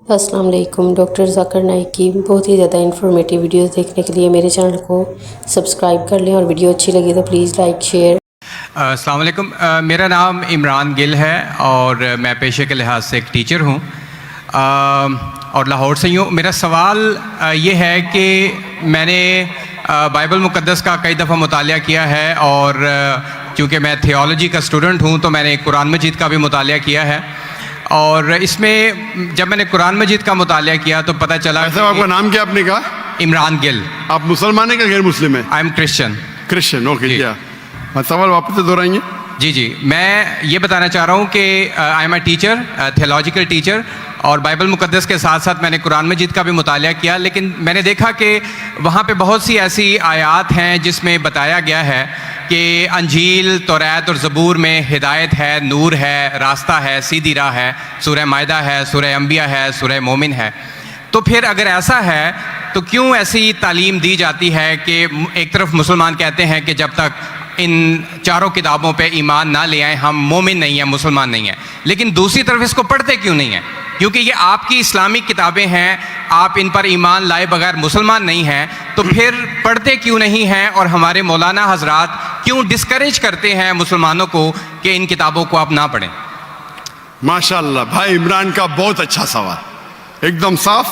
السلام علیکم. ڈاکٹر ذاکر نائک کی بہت ہی زیادہ انفارمیٹیو ویڈیوز دیکھنے کے لیے میرے چینل کو سبسکرائب کر لیں اور ویڈیو اچھی لگی تو پلیز لائک شیئر. السلام علیکم. میرا نام عمران گل ہے اور میں پیشے کے لحاظ سے ایک ٹیچر ہوں اور لاہور سے ہی ہوں. میرا سوال یہ ہے کہ میں نے بائبل مقدس کا کئی دفعہ مطالعہ کیا ہے اور چونکہ میں تھیولوجی کا اسٹوڈنٹ ہوں تو میں نے قرآن مجید کا بھی مطالعہ کیا ہے اور اس میں جب میں نے قرآن مجید کا مطالعہ کیا تو پتہ چلا. آپ کا نام کیا آپ نے کہا؟ عمران گل. آپ مسلمان ہیں کہ غیر مسلم ہیں؟ I am Christian. Christian. Okay. کیا سوال واپس سے دہرائیں گے؟ جی میں یہ بتانا چاہ رہا ہوں کہ I am a teacher, theological teacher, اور بائبل مقدس کے ساتھ ساتھ میں نے قرآن مجید کا بھی مطالعہ کیا, لیکن میں نے دیکھا کہ وہاں پہ بہت سی ایسی آیات ہیں جس میں بتایا گیا ہے کہ انجیل, توریت اور زبور میں ہدایت ہے, نور ہے, راستہ ہے, سیدھی راہ ہے, سورہ مائدہ ہے, سورہ انبیاء ہے, سورہ مومن ہے. تو پھر اگر ایسا ہے تو کیوں ایسی تعلیم دی جاتی ہے کہ ایک طرف مسلمان کہتے ہیں کہ جب تک ان چاروں کتابوں پہ ایمان نہ لے آئیں ہم مومن نہیں ہیں, مسلمان نہیں ہیں, لیکن دوسری طرف اس کو پڑھتے کیوں نہیں ہیں؟ کیونکہ یہ آپ کی اسلامک کتابیں ہیں, آپ ان پر ایمان لائے بغیر مسلمان نہیں ہیں, تو پھر پڑھتے کیوں نہیں ہیں؟ اور ہمارے مولانا حضرات کیوں ڈسکریج کرتے ہیں مسلمانوں کو کہ ان کتابوں کو آپ نہ پڑھیں؟ ماشاءاللہ بھائی عمران کا بہت اچھا سوال, ایک دم صاف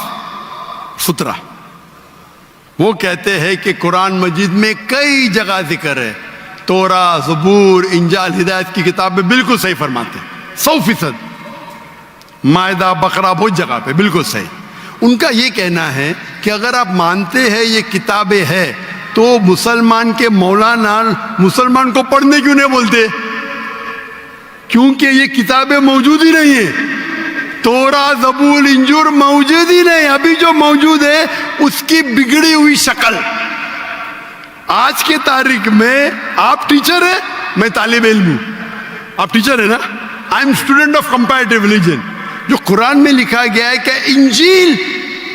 ستھرا. وہ کہتے ہیں کہ قرآن مجید میں کئی جگہ ذکر ہے, تورا, زبور, انجیل, ہدایت کی کتاب میں بالکل صحیح فرماتے ہیں 100%. مائدہ, بقرہ, بہت جگہ پہ بالکل صحیح. ان کا یہ کہنا ہے کہ اگر آپ مانتے ہیں یہ کتابیں ہیں تو مسلمان کے مولانا مسلمان کو پڑھنے کیوں نہیں بولتے؟ کیونکہ یہ کتابیں موجود ہی نہیں ہیں. تورا, زبور, انجیل موجود ہی نہیں. ابھی جو موجود ہے اس کی بگڑی ہوئی شکل. آج کے تاریخ میں آپ ٹیچر ہیں, میں طالب علم ہوں. آپ ٹیچر ہیں نا؟ I am student of comparative religion. جو قرآن میں لکھا گیا ہے کہ انجیل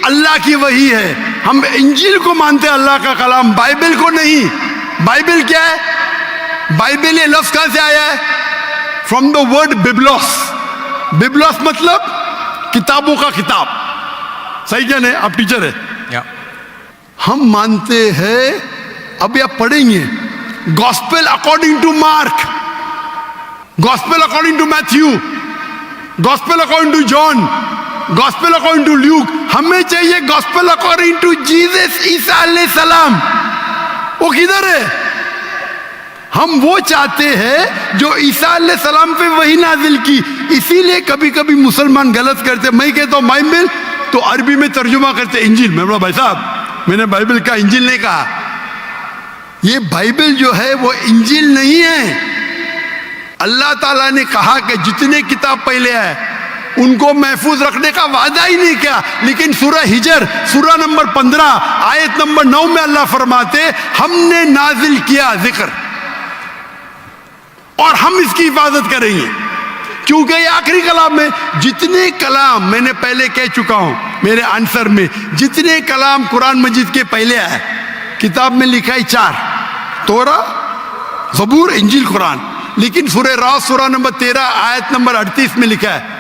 اللہ کی وحی ہے, ہم انجیل کو مانتے ہیں, اللہ کا کلام, بائبل کو نہیں. بائبل کیا ہے؟ بائبل یہ لفظ کہاں سے آیا ہے؟ From the word ببلوس. ببلوس مطلب کتابوں کا کتاب. صحیح کیا نہیں؟ آپ ٹیچر ہیں. ہم مانتے ہیں, ابھی آپ پڑھیں گے, gospel according to Mark, gospel according to Matthew, gospel according to John, gospel according to Luke. ہمیں چاہیے گاسپل اکارڈنگ ٹو جیزس, عیسیٰ علیہ السلام. وہ کدھر ہے؟ ہم وہ چاہتے ہیں جو عیسیٰ علیہ السلام پہ وہی نازل کی. اسی لیے کبھی کبھی مسلمان غلط کرتے. میں کہتا ہوں بائبل تو عربی میں ترجمہ کرتے انجیل. میں بولا بھائی صاحب میں نے بائبل کا انجیل نہیں کہا. یہ بائبل جو ہے وہ انجیل نہیں ہے. اللہ تعالیٰ نے کہا کہ جتنے کتاب پہلے ہے ان کو محفوظ رکھنے کا وعدہ ہی نہیں کیا, لیکن سورہ ہجر سورہ نمبر 15 آیت نمبر 9 میں اللہ فرماتے ہم نے نازل کیا ذکر اور ہم اس کی حفاظت کریں گے, کیونکہ یہ آخری کلام ہے. جتنے کلام میں نے پہلے کہہ چکا ہوں میرے آنسر میں, جتنے کلام قرآن مجید کے پہلے آئے کتاب میں لکھا ہے 4, تورا, زبور, انجیل, قرآن. لیکن سورہ راس سورہ نمبر 13 آیت نمبر 38 میں لکھا ہے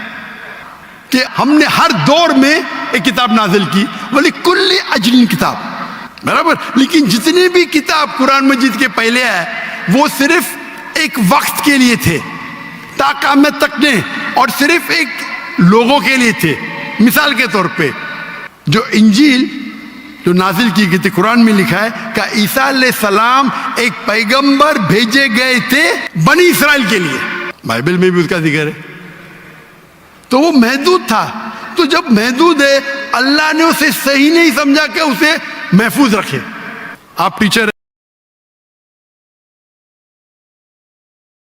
کہ ہم نے ہر دور میں ایک کتاب نازل کی, ولی کل اجل کتاب, برابر. لیکن جتنے بھی کتاب قرآن مجید کے پہلے آئے وہ صرف ایک وقت کے لیے تھے, تا قیامت تک نے, اور صرف ایک لوگوں کے لیے تھے. مثال کے طور پہ جو انجیل جو نازل کی گئی تھی قرآن میں لکھا ہے کہ عیسیٰ علیہ السلام ایک پیغمبر بھیجے گئے تھے بنی اسرائیل کے لیے. بائبل میں بھی اس کا ذکر ہے. تو وہ محدود تھا. تو جب محدود ہے اللہ نے اسے صحیح نہیں سمجھا کہ اسے محفوظ رکھے. آپ ٹیچر